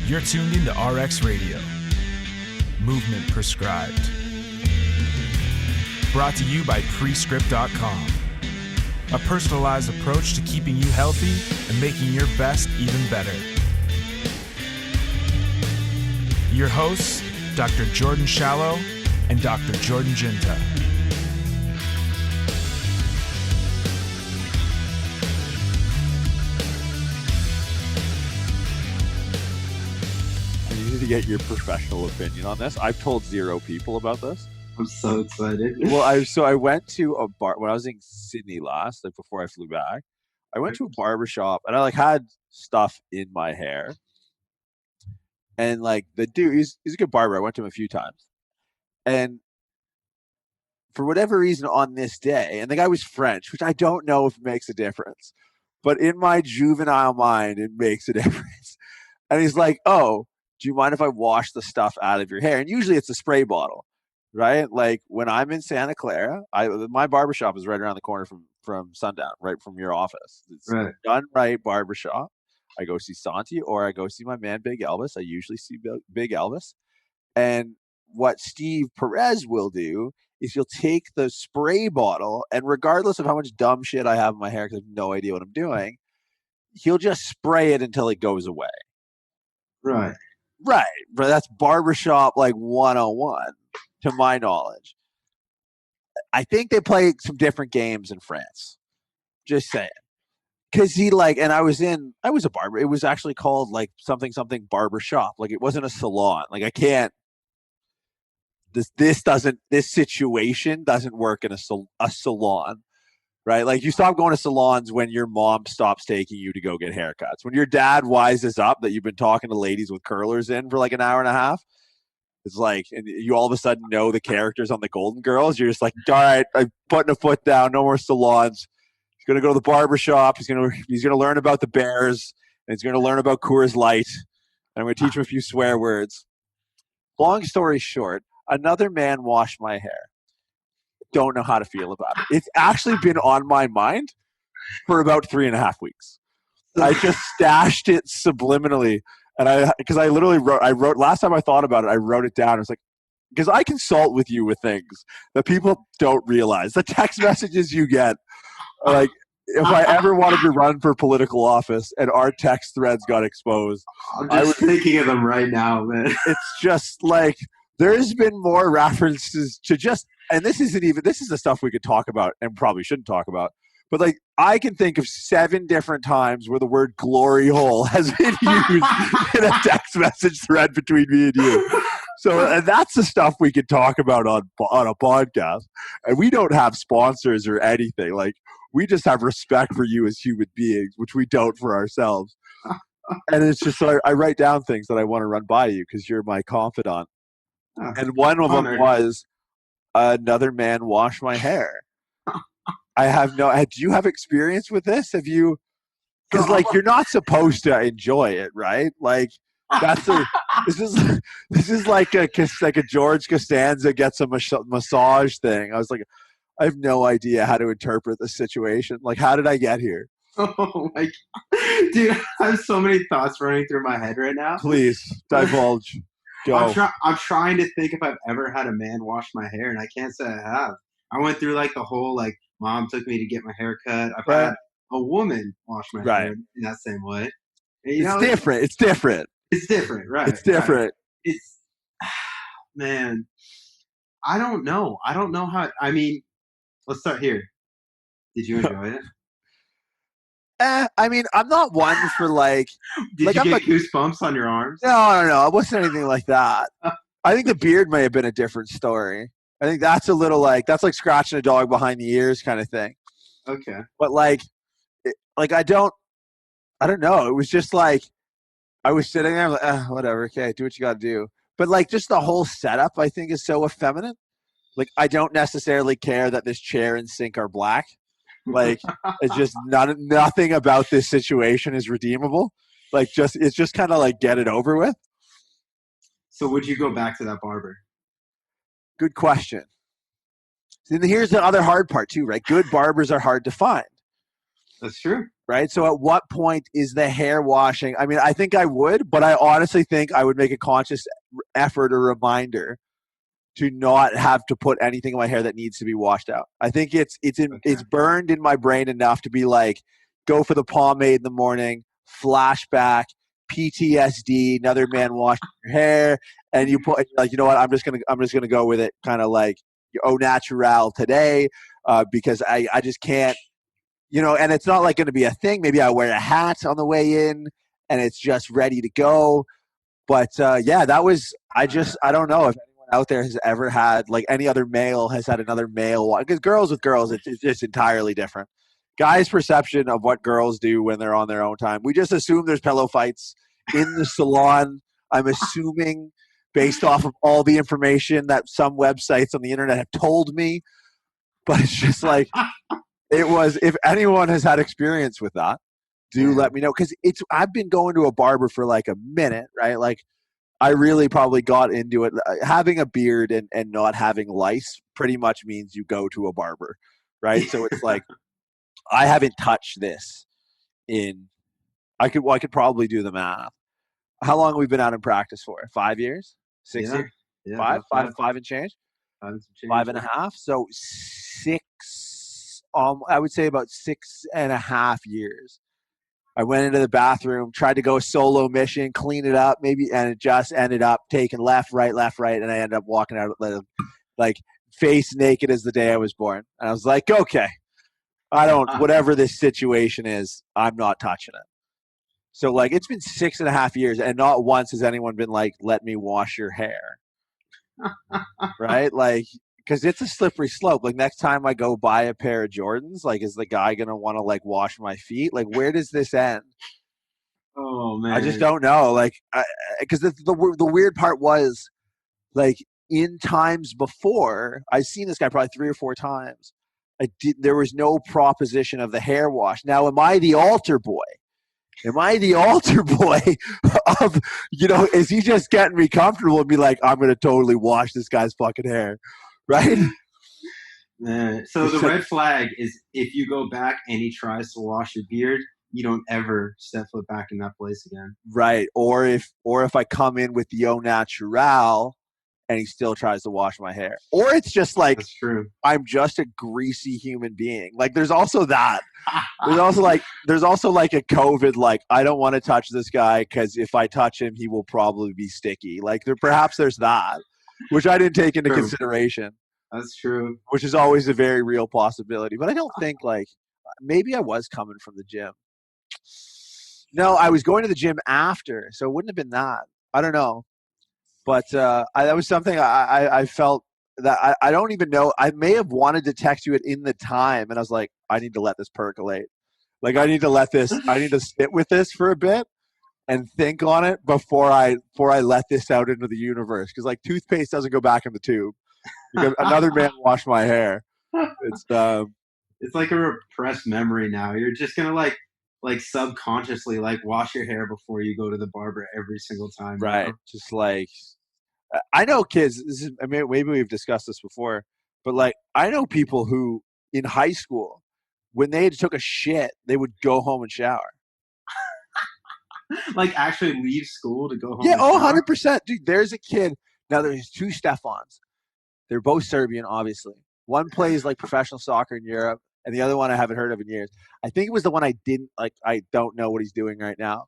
You're tuned into RX Radio. Movement prescribed. Brought to you by Prescript.com. A personalized approach to keeping you healthy and making your best even better. Your hosts, Dr. Jiunta and Shallow and Dr. Jordan Jiunta. To get your professional opinion on this. I've told 0 people about this. I'm so excited. Well, I went to a bar when I was in Sydney last, like before I flew back. I went to a barbershop and I had stuff in my hair. And the dude, he's a good barber. I went to him a few times. And for whatever reason on this day, and the guy was French, which I don't know if it makes a difference, but in my juvenile mind, it makes a difference. And he's like, "Oh, do you mind if I wash the stuff out of your hair?" And usually it's a spray bottle, right? Like when I'm in Santa Clara, my barbershop is right around the corner from Sundown, right from your office. It's right. Done right barbershop. I go see Santi or I go see my man, Big Elvis. I usually see Big Elvis. And what Steve Perez will do is he'll take the spray bottle and regardless of how much dumb shit I have in my hair, because I have no idea what I'm doing, he'll just spray it until it goes away. Right. Right, but that's barbershop 101 to my knowledge. I think they play some different games in France. Just saying. Because and I was a barber. It was actually called something barbershop. It wasn't a salon. I can't. This situation doesn't work in a salon. Right? You stop going to salons when your mom stops taking you to go get haircuts. When your dad wises up that you've been talking to ladies with curlers in for an hour and a half, it's and you all of a sudden know the characters on the Golden Girls. You're just all right, I'm putting a foot down, no more salons. He's going to go to the barbershop. He's going to learn about the Bears, and he's going to learn about Coors Light. And I'm going to teach him a few swear words. Long story short, another man washed my hair. Don't know how to feel about it. It's actually been on my mind for about 3.5 weeks. I just stashed it subliminally, and because I literally wrote last time I thought about it, I wrote it down. I was because I consult with you with things that people don't realize. The text messages you get, if I ever wanted to run for political office and our text threads got exposed, I'm just thinking of them right now, man. It's just there's been more references to just. And this is the stuff we could talk about and probably shouldn't talk about. But I can think of 7 different times where the word glory hole has been used in a text message thread between me and you. So, and that's the stuff we could talk about on a podcast. And we don't have sponsors or anything. We just have respect for you as human beings, which we don't for ourselves. And it's just I write down things that I want to run by you because you're my confidant. And one of them was, another man washed my hair. I have do you have experience with this? Have you? Because you're not supposed to enjoy it, right? This is like a George Costanza gets a massage thing. I was I have no idea how to interpret the situation. How did I get here? Oh my God. Dude, I have so many thoughts running through my head right now. Please divulge. Go. I'm trying to think if I've ever had a man wash my hair, and I can't say I have. I went through the whole mom took me to get my hair cut. I've had a woman wash my hair in that same way. And, it's different. It's different. It's different, right? It's different. Right. It's man. I don't know. I don't know how. I mean, let's start here. Did you enjoy it? I'm not one for Did you get goosebumps on your arms? No. It wasn't anything like that. I think the beard may have been a different story. I think that's a little that's scratching a dog behind the ears kind of thing. Okay. But I don't know. It was just I was sitting there whatever. Okay, do what you got to do. But just the whole setup, I think, is so effeminate. I don't necessarily care that this chair and sink are black. It's just nothing about this situation is redeemable. It's just kind of get it over with. So would you go back to that barber? Good question. And here's the other hard part too, right? Good barbers are hard to find. That's true. right? So at what point is the hair washing? I mean, I think I would, but I honestly think I would make a conscious effort or reminder to not have to put anything in my hair that needs to be washed out. I think it's burned in my brain enough to be like, go for the pomade in the morning, flashback, PTSD, another man washed your hair, and you put like, you know what, I'm just gonna go with it, kind of like au natural today, because I just can't, you know, and it's not like going to be a thing. Maybe I wear a hat on the way in, and it's just ready to go. But yeah, that was, I don't know if anyone out there has ever had, like any other male has had another male, because girls with girls, it's just entirely different. Guys' perception of what girls do when they're on their own time, we just assume there's pillow fights in the salon. I'm assuming based off of all the information that some websites on the internet have told me. But it's just like, it was, if anyone has had experience with that, do let me know. Because I've been going to a barber for like a minute, right? Like, I really probably got into it. Having a beard and not having lice pretty much means you go to a barber, right? So it's like, I haven't touched this I could probably do the math. How long have we been out in practice for? 5 years? 6 years? Yeah, five and change? 5.5. So I would say about 6.5 years. I went into the bathroom, tried to go a solo mission, clean it up, and it just ended up taking left, right, and I ended up walking out like face naked as the day I was born. And I was like, okay, whatever this situation is, I'm not touching it. So like, it's been 6.5 years, and not once has anyone been like, let me wash your hair. Right? Like, because it's a slippery slope. Like, next time I go buy a pair of Jordans, like, is the guy going to want to like wash my feet? Like, where does this end? Oh man, I just don't know. Like, because the weird part was, like, in times before, I've seen this guy probably 3 or 4 times. There was no proposition of the hair wash. Now, am I the altar boy? Am I the altar boy of, you know, is he just getting me comfortable and be like, I'm going to totally wash this guy's fucking hair, right? So the red flag is if you go back and he tries to wash your beard, you don't ever step foot back in that place again. Right. Or if I come in with the au natural and he still tries to wash my hair. Or it's just like, that's true, I'm just a greasy human being. Like, there's also that. There's also like a COVID, like, I don't want to touch this guy because if I touch him, he will probably be sticky. Like, perhaps there's that, which I didn't take into consideration. That's true. Which is always a very real possibility. But I don't think, like, maybe I was coming from the gym. No, I was going to the gym after, so it wouldn't have been that. I don't know. But that was something I felt that I don't even know. I may have wanted to text you it in the time, and I was like, I need to let this percolate. Like, I need to sit with this for a bit and think on it before I let this out into the universe. Because, like, toothpaste doesn't go back in the tube. Another man washed my hair. It's like a repressed memory now. You're just gonna like subconsciously like wash your hair before you go to the barber every single time. Right. You know? Just like, I know kids. Maybe we've discussed this before, but like, I know people who in high school, when they took a shit, they would go home and shower. Like, actually leave school to go home. Yeah. And shower? 100%, dude. There's a kid. Now there's 2 Stefans. They're both Serbian, obviously. One plays like professional soccer in Europe, and the other one I haven't heard of in years. I think it was the one I didn't like. I don't know what he's doing right now.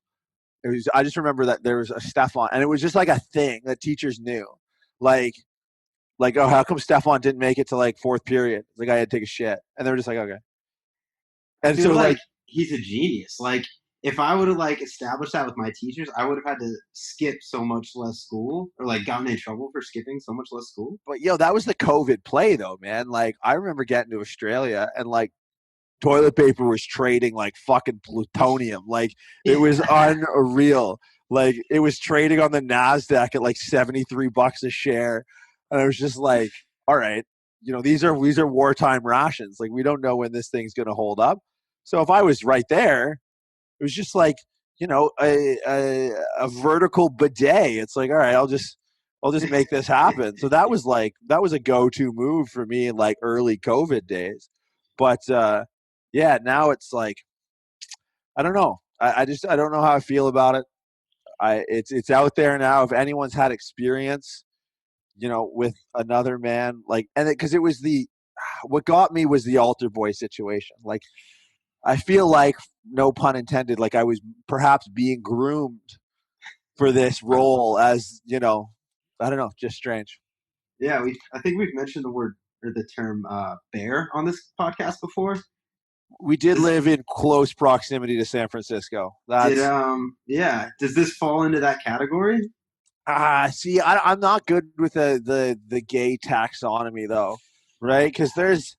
I just remember that there was a Stefan, and it was just like a thing that teachers knew. Like, oh, how come Stefan didn't make it to like 4th period? Like, I had to take a shit, and they were just like, okay. And so like, he's a genius. Like, if I would have like established that with my teachers, I would have had to skip so much less school, or like gotten in trouble for skipping so much less school. But that was the COVID play though, man. Like, I remember getting to Australia and like, toilet paper was trading like fucking plutonium. Like, it was unreal. Like, it was trading on the NASDAQ at like $73 a share. And I was just like, all right, you know, these are wartime rations. Like, we don't know when this thing's going to hold up. So if I was right there, it was just like, you know, a vertical bidet. It's like, all right, I'll just make this happen. So that was a go-to move for me in like early COVID days. But, yeah, now it's like, I don't know. I don't know how I feel about it. It's out there now. If anyone's had experience, with another man, like, and because it was what got me was the altar boy situation. Like, I feel like, no pun intended, like I was perhaps being groomed for this role as, I don't know, just strange. Yeah, I think we've mentioned the word or the term bear on this podcast before. We did live in close proximity to San Francisco. Does this fall into that category? See, I'm not good with the gay taxonomy though, right? Because there's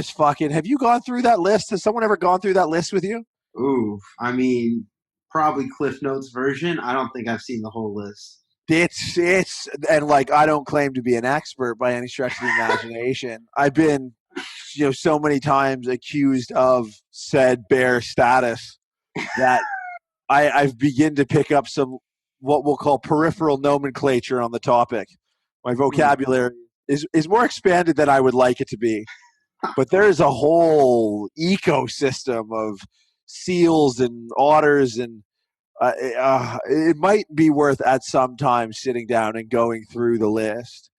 fucking. Have you gone through that list? Has someone ever gone through that list with you? Ooh, I mean, probably Cliff Notes version. I don't think I've seen the whole list. It's and like, I don't claim to be an expert by any stretch of the imagination. I've been, so many times accused of said bear status that I've begin to pick up some what we'll call peripheral nomenclature on the topic. My vocabulary is more expanded than I would like it to be. But there's a whole ecosystem of seals and otters, and it might be worth at some time sitting down and going through the list.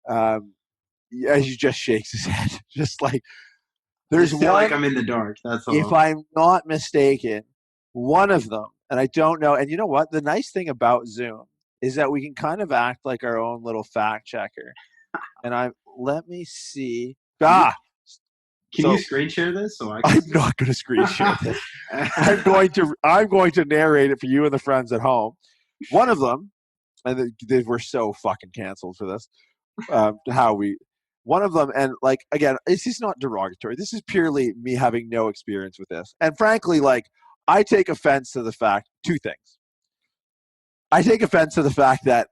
As he just shakes his head, just like there's one. Like I'm in the dark. That's all. If I'm not mistaken, one of them, and I don't know. And you know what? The nice thing about Zoom is that we can kind of act like our own little fact checker. And let me see. Can you screen share this? I'm not going to screen share this. I'm going to narrate it for you and the friends at home. One of them, and we're so fucking canceled for this. One of them, and like, again, this is not derogatory. This is purely me having no experience with this. And frankly, like, I take offense to the fact, two things. I take offense to the fact that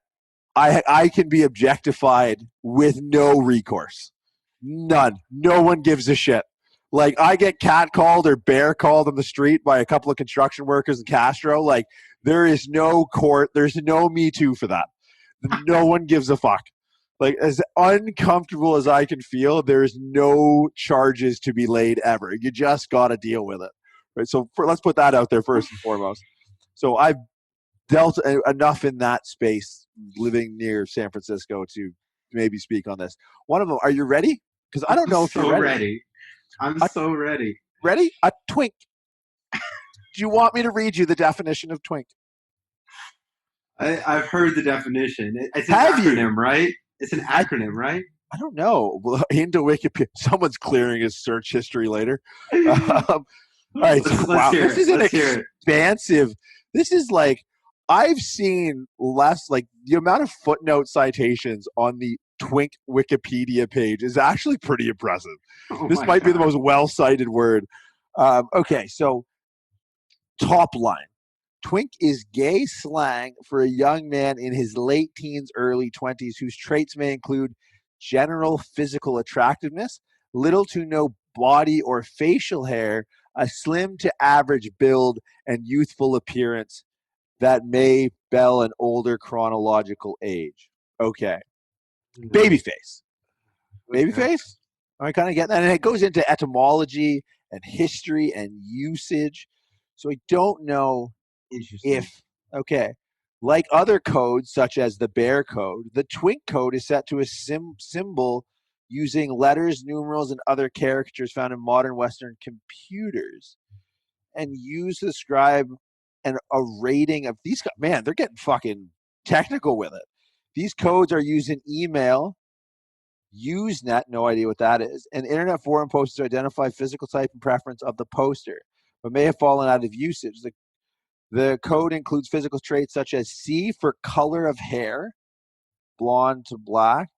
I can be objectified with no recourse. None. No one gives a shit. Like, I get catcalled or bear called on the street by a couple of construction workers in Castro. Like, there is no court. There's no Me Too for that. No one gives a fuck. Like, as uncomfortable as I can feel, there's no charges to be laid ever. You just got to deal with it. Right? So let's put that out there first and foremost. So I've dealt enough in that space living near San Francisco to maybe speak on this. One of them, are you ready? Because I don't know if you're ready. I'm so ready. Ready? A twink. Do you want me to read you the definition of twink? I've heard the definition. It's an acronym, right? It's an acronym, right? I don't know. Into Wikipedia. Someone's clearing his search history later. All right. Wow. This is an expansive. This is like, I've seen less, like, the amount of footnote citations on the twink Wikipedia page is actually pretty impressive. This might be the most well-cited word. Okay, so top line. Twink is gay slang for a young man in his late teens, early 20s whose traits may include general physical attractiveness, little to no body or facial hair, a slim to average build, and youthful appearance that may bell an older chronological age. Okay. Babyface. Babyface? I kind of get that. And it goes into etymology and history and usage. So I don't know if, okay, like other codes, such as the bear code, the twink code is set to a symbol using letters, numerals, and other characters found in modern Western computers and used to describe a rating of these guys. Man, they're getting fucking technical with it. These codes are used in email, Usenet, no idea what that is, and internet forum posters to identify physical type and preference of the poster, but may have fallen out of usage. The code includes physical traits such as C for color of hair, blonde to black,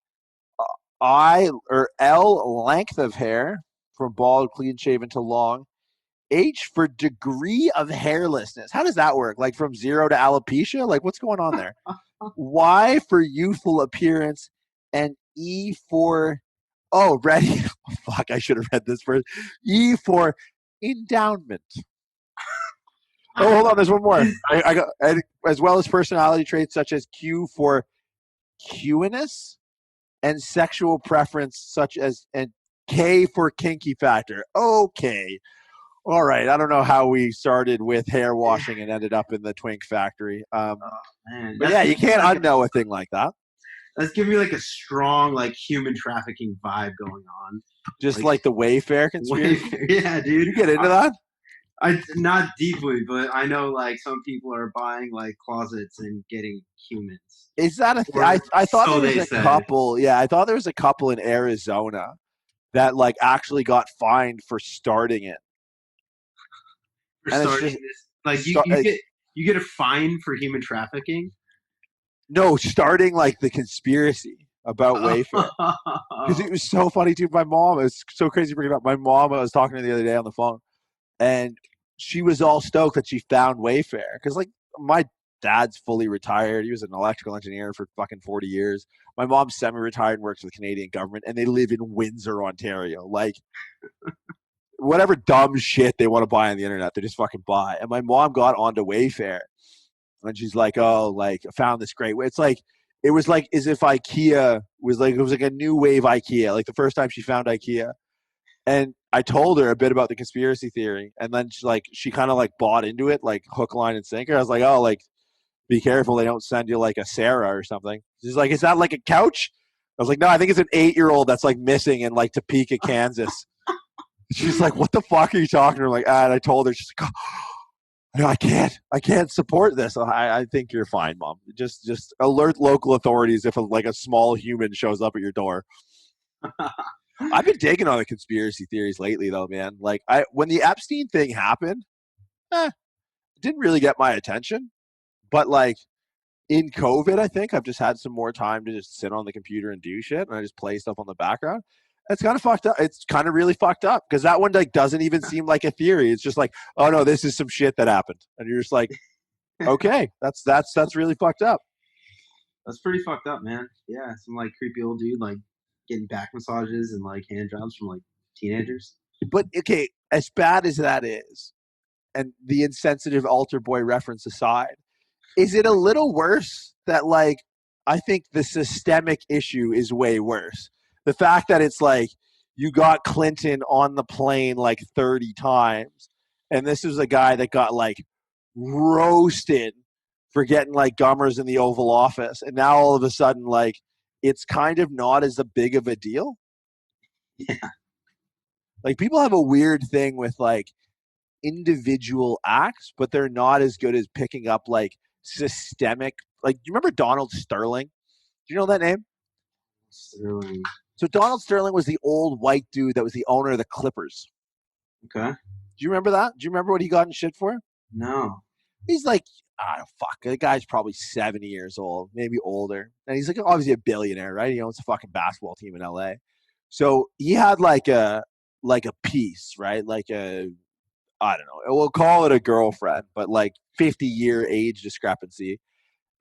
I or L, length of hair, from bald, clean shaven to long, H for degree of hairlessness. How does that work? Like from 0 to alopecia? Like, what's going on there? Y for youthful appearance, and E for, ready? Fuck, I should have read this first. E for endowment. Oh, hold on, there's one more. I got, as well as personality traits such as Q for Qiness, and sexual preference such as, and K for kinky factor. Okay. All right. I don't know how we started with hair washing and ended up in the twink factory. Man, But yeah, you can't unknow a thing like that. That's giving me like a strong like human trafficking vibe going on. Just like the Wayfair conspiracy. Yeah, dude. You get into that? I not deeply, but I know like some people are buying like closets and getting humans. Is that a thing? I thought so there was a couple. Yeah, I thought there was a couple in Arizona that like actually got fined for starting it. For starting this, like you get a fine for human trafficking. No, starting like the conspiracy about Wayfair, because it was so funny too. My mom, it was so crazy bringing it up. My mom, I was talking to the other day on the phone, and she was all stoked that she found Wayfair because like my dad's fully retired. He was an electrical engineer for fucking 40 years. My mom's semi-retired and works for the Canadian government, and they live in Windsor, Ontario. Like whatever dumb shit they want to buy on the internet, they just fucking buy. And my mom got onto Wayfair. And she's like, oh, like, I found this great way. It was like as if IKEA was like, it was like a new wave IKEA, like the first time she found IKEA. And I told her a bit about the conspiracy theory. And then she kind of like bought into it, like hook, line, and sinker. I was like, oh, like, be careful. They don't send you like a Sarah or something. She's like, is that like a couch? I was like, no, I think it's an 8-year-old that's like missing in like Topeka, Kansas. She's like, what the fuck are you talking to her? I'm like, and I told her, she's like, oh. No, I can't support this. I think you're fine, Mom. Just alert local authorities if like a small human shows up at your door. I've been digging on the conspiracy theories lately, though, man. Like when the Epstein thing happened, it didn't really get my attention. But like in COVID, I think I've just had some more time to just sit on the computer and do shit, and I just play stuff on the background. It's kind of fucked up. It's kind of really fucked up because that one like doesn't even seem like a theory. It's just like, oh no, this is some shit that happened, and you're just like, okay, that's really fucked up. That's pretty fucked up, man. Yeah, some like creepy old dude like getting back massages and like hand jobs from like teenagers. But okay, as bad as that is, and the insensitive altar boy reference aside, is it a little worse that like I think the systemic issue is way worse? The fact that it's like you got Clinton on the plane like 30 times, and this is a guy that got like roasted for getting like gummers in the Oval Office, and now all of a sudden like it's kind of not as big of a deal. Yeah. Like people have a weird thing with like individual acts, but they're not as good as picking up like systemic. Like, do you remember Donald Sterling? Do you know that name? Sterling. So Donald Sterling was the old white dude that was the owner of the Clippers. Okay. Do you remember that? Do you remember what he got in shit for? No. He's like, fuck. The guy's probably 70 years old, maybe older. And he's like obviously a billionaire, right? He owns a fucking basketball team in LA. So he had like a piece, right? Like a, I don't know. We'll call it a girlfriend, but like 50-year age discrepancy.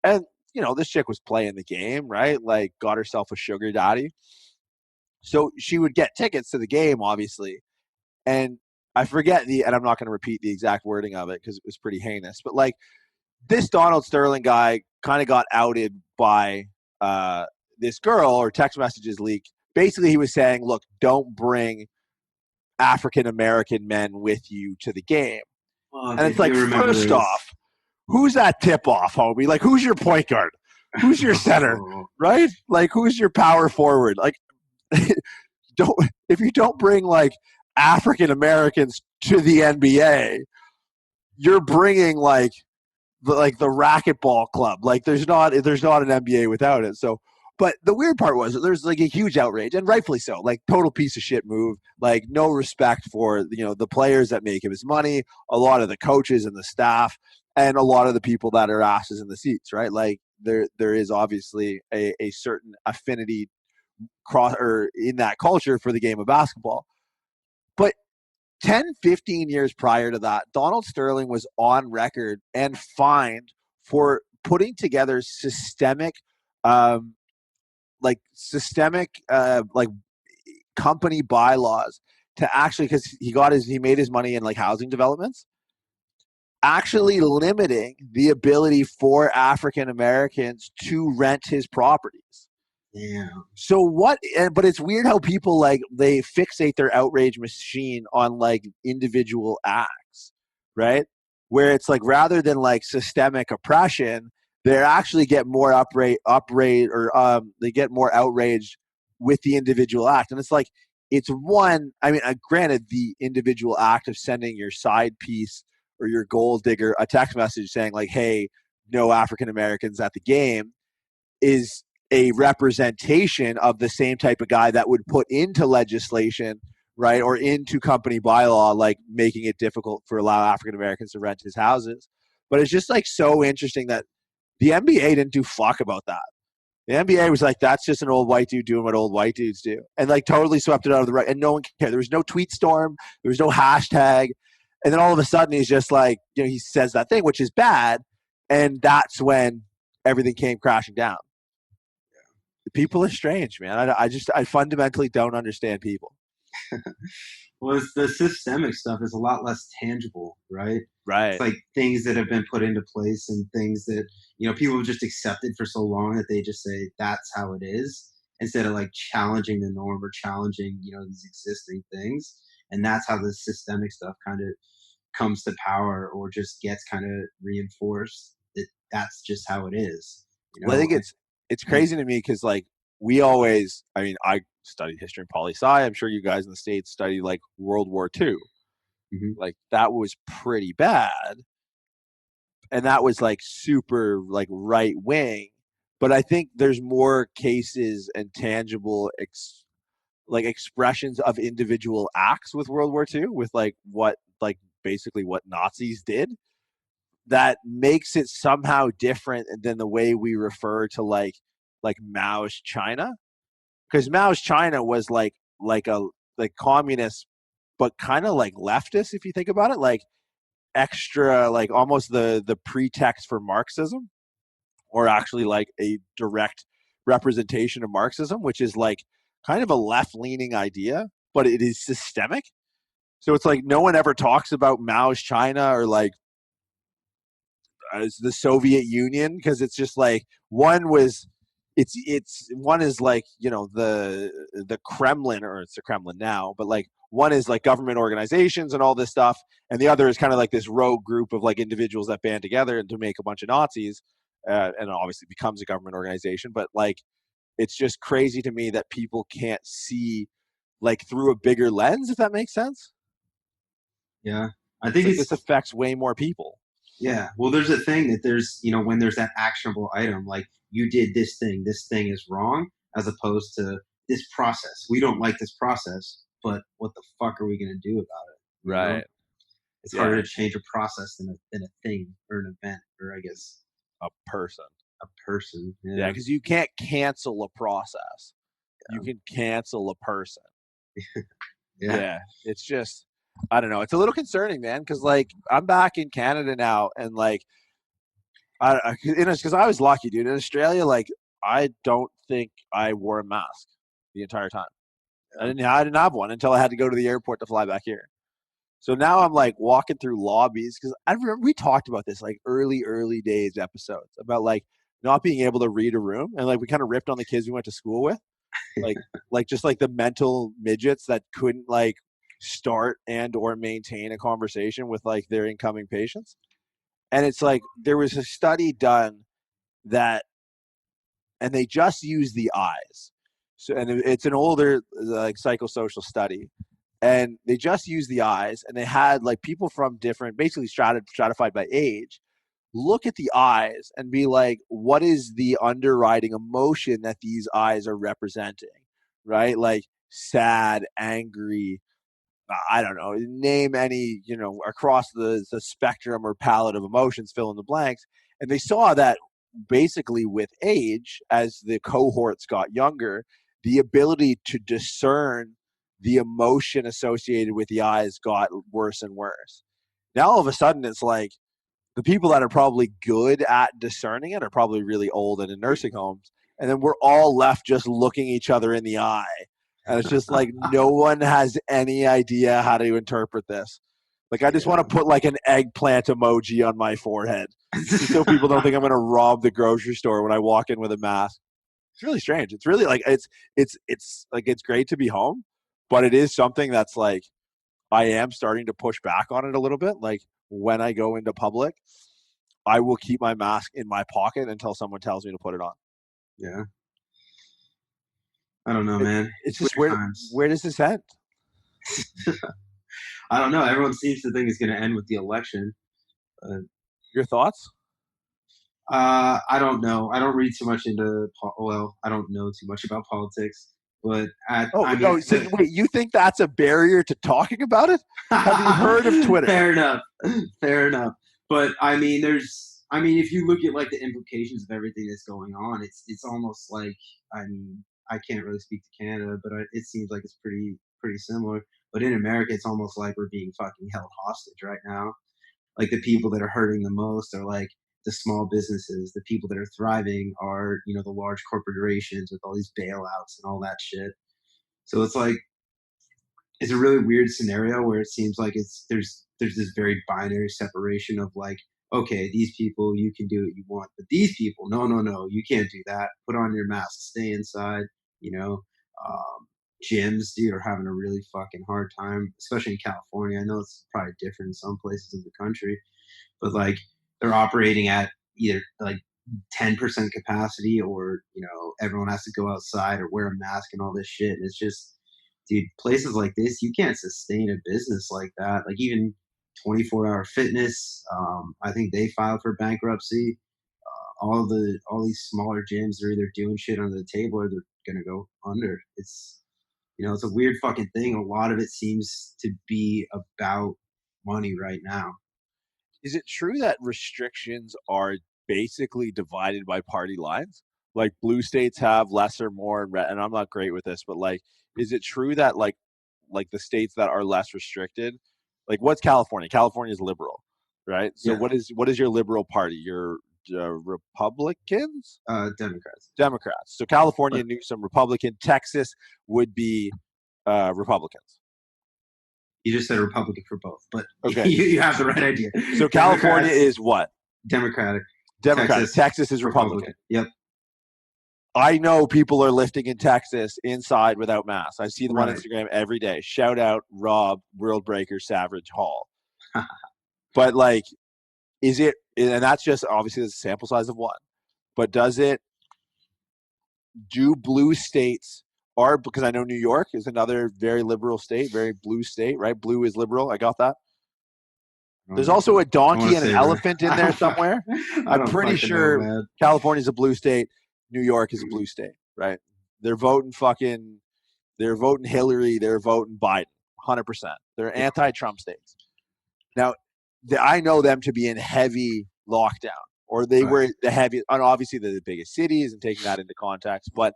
And, you know, this chick was playing the game, right? Like got herself a sugar daddy. So she would get tickets to the game, obviously. And I forget and I'm not going to repeat the exact wording of it because it was pretty heinous. But like this Donald Sterling guy kind of got outed by this girl, or text messages leaked. Basically, he was saying, look, don't bring African-American men with you to the game. And it's like, first off, who's that tip-off, homie? Like, who's your point guard? Who's your center? Right? Like, who's your power forward? Like, if you don't bring like African Americans to the NBA, you're bringing like the racquetball club. Like there's not an NBA without it. So, but the weird part was there's like a huge outrage, and rightfully so. Like total piece of shit move. Like no respect for the players that make him his money, a lot of the coaches and the staff, and a lot of the people that are asses in the seats. Right? Like there is obviously a certain affinity in that culture for the game of basketball. But 10, 15 years prior to that, Donald Sterling was on record and fined for putting together systemic company bylaws to actually, because he made his money in like housing developments, actually limiting the ability for African Americans to rent his properties. Damn. So what? But it's weird how people like they fixate their outrage machine on like individual acts, right? Where it's like rather than like systemic oppression, they actually get more they get more outraged with the individual act, and it's like it's one. I mean, granted, the individual act of sending your side piece or your gold digger a text message saying like, "Hey, no African Americans at the game," is a representation of the same type of guy that would put into legislation, right, or into company bylaw, like making it difficult for allow African Americans to rent his houses. But it's just like so interesting that the NBA didn't do fuck about that. The NBA was like, that's just an old white dude doing what old white dudes do, and like totally swept it out of the right. And no one cared. There was no tweet storm. There was no hashtag. And then all of a sudden, he's just like, he says that thing, which is bad, and that's when everything came crashing down. People are strange, man. I fundamentally don't understand people. Well, it's the systemic stuff is a lot less tangible, right? Right. It's like things that have been put into place and things that, people have just accepted for so long that they just say that's how it is instead of like challenging the norm or challenging, these existing things. And that's how the systemic stuff kind of comes to power or just gets kind of reinforced that that's just how it is. Well, I think it's crazy to me because like I studied history and poli-sci. I'm sure you guys in the States studied like World War II. Mm-hmm. Like that was pretty bad. And that was like super like right wing. But I think there's more cases and tangible expressions of individual acts with World War II with basically what Nazis did that makes it somehow different than the way we refer to like Mao's China, because Mao's China was like communist, but kind of like leftist if you think about it, like extra like almost the pretext for Marxism, or actually like a direct representation of Marxism, which is like kind of a left-leaning idea, but it is systemic. So it's like no one ever talks about Mao's China or like as the Soviet Union, because it's just like one is like the Kremlin, or it's the Kremlin now, but like one is like government organizations and all this stuff, and the other is kind of like this rogue group of like individuals that band together and to make a bunch of Nazis, and obviously becomes a government organization. But like it's just crazy to me that people can't see like through a bigger lens, if that makes sense. Yeah, I think this affects way more people. Yeah, well, there's a thing that there's, when there's that actionable item, like you did this thing is wrong, as opposed to this process. We don't like this process, but what the fuck are we going to do about it? Right. It's harder to change a process than a thing or an event, or I guess a person. A person. Yeah, because you can't cancel a process. Yeah. You can cancel a person. Yeah, it's just, I don't know. It's a little concerning, man, because like I'm back in Canada now, and like, because I was lucky, dude. In Australia, like I don't think I wore a mask the entire time. I didn't have one until I had to go to the airport to fly back here. So now I'm like walking through lobbies, because I remember we talked about this like early days episodes about like not being able to read a room, and like we kind of ripped on the kids we went to school with, like just like the mental midgets that couldn't like start and or maintain a conversation with like their incoming patients. And it's like there was a study done that, and they just used the eyes. So, and it's an older like psychosocial study, and they just used the eyes, and they had like people from different, basically stratified by age, look at the eyes and be like, what is the underwriting emotion that these eyes are representing, right? Like sad, angry, I don't know, name any, across the spectrum or palette of emotions, fill in the blanks. And they saw that basically with age, as the cohorts got younger, the ability to discern the emotion associated with the eyes got worse and worse. Now all of a sudden it's like the people that are probably good at discerning it are probably really old and in nursing homes. And then we're all left just looking each other in the eye. And it's just like no one has any idea how to interpret this. Like I just want to put like an eggplant emoji on my forehead so people don't think I'm going to rob the grocery store when I walk in with a mask. It's really strange. It's really like it's like it's great to be home, but it is something that's like I am starting to push back on it a little bit. Like when I go into public, I will keep my mask in my pocket until someone tells me to put it on. Yeah. I don't know, man. It's just where does this end? I don't know. Everyone seems to think it's going to end with the election. Your thoughts? I don't know. I don't read too much into. Well, I don't know too much about politics. But wait, you think that's a barrier to talking about it? Have you heard of Twitter? Fair enough. But I mean, if you look at like the implications of everything that's going on, it's almost like, I mean, I can't really speak to Canada, but it seems like it's pretty similar. But in America, it's almost like we're being fucking held hostage right now. Like the people that are hurting the most are like the small businesses. The people that are thriving are, the large corporations with all these bailouts and all that shit. So it's like, it's a really weird scenario where it seems like there's this very binary separation of like, okay, these people, you can do what you want, but these people, no, you can't do that. Put on your mask, stay inside. Gyms, dude, are having a really fucking hard time, especially in California. I know it's probably different in some places of the country, but like they're operating at either like 10% capacity, or everyone has to go outside or wear a mask and all this shit. And it's just, dude, places like this, you can't sustain a business like that. Like even 24-hour fitness, I think they filed for bankruptcy. All these smaller gyms are either doing shit under the table or they're gonna go under. It's it's a weird fucking thing. A lot of it seems to be about money right now. Is it true that restrictions are basically divided by party lines? Like blue states have less or more, and I'm not great with this, but like, is it true that like the states that are less restricted, like what's California? California is liberal, right? So Yeah. what is your liberal party? Your Republicans? Democrats. Democrats. So California knew some Republican. Texas would be Republicans. You just said Republican for both, but okay. you have the right idea. So California is what? Democratic. Texas is Republican. Yep. I know people are lifting in Texas inside without masks. I see them on Instagram every day. Shout out Rob, World Breaker, Savage Hall. But like, is it, and that's just obviously the sample size of one, but do blue states, because I know New York is another very liberal state, very blue state, right? Blue is liberal. I got that. There's also a donkey and an elephant in there somewhere. I'm pretty sure California is a blue state. New York is a blue state, right? They're voting Hillary. They're voting Biden, 100%. They're anti-Trump states. Now, I know them to be in heavy lockdown, or they were the heavy, and obviously they're the biggest cities and taking that into context. But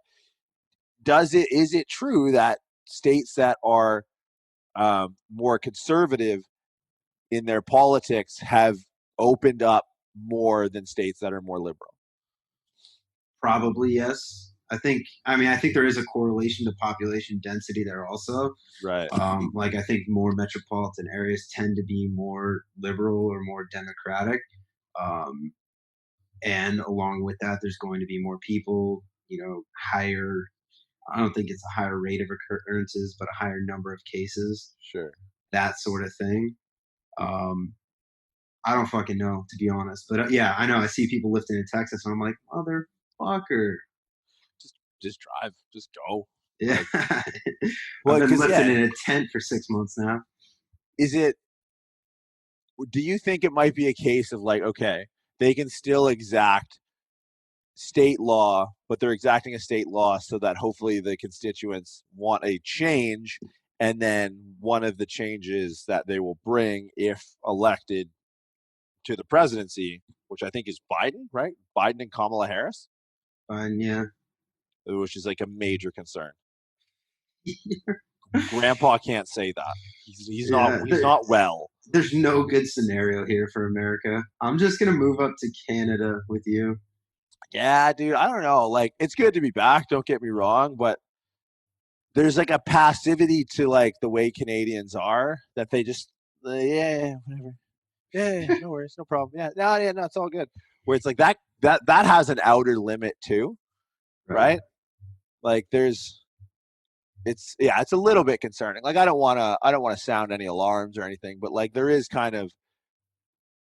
is it true that states that are more conservative in their politics have opened up more than states that are more liberal? Probably yes. I think there is a correlation to population density there also. Right. Like I think more metropolitan areas tend to be more liberal or more democratic. And along with that, there's going to be more people, higher, I don't think it's a higher rate of occurrences, but a higher number of cases. Sure. That sort of thing. I don't fucking know, to be honest. But yeah, I know. I see people lifting in Texas, and I'm like, motherfucker. Just drive. Just go. Yeah. I've been lifting in a tent for 6 months now. Do you think it might be a case of like, okay, they can still exact state law, but they're exacting a state law so that hopefully the constituents want a change, and then one of the changes that they will bring if elected to the presidency, which I think is Biden, right? Biden and Kamala Harris. Biden, yeah. Which is like a major concern. Grandpa can't say that. He's not well. There's no good scenario here for America. I'm just gonna move up to Canada with you. Yeah, dude. I don't know. Like, it's good to be back. Don't get me wrong, but there's like a passivity to like the way Canadians are that they just yeah, whatever. Yeah, no worries, no problem. Yeah, no, it's all good. Where it's like that has an outer limit too, right? Like it's a little bit concerning. Like I don't want to sound any alarms or anything, but like there is kind of,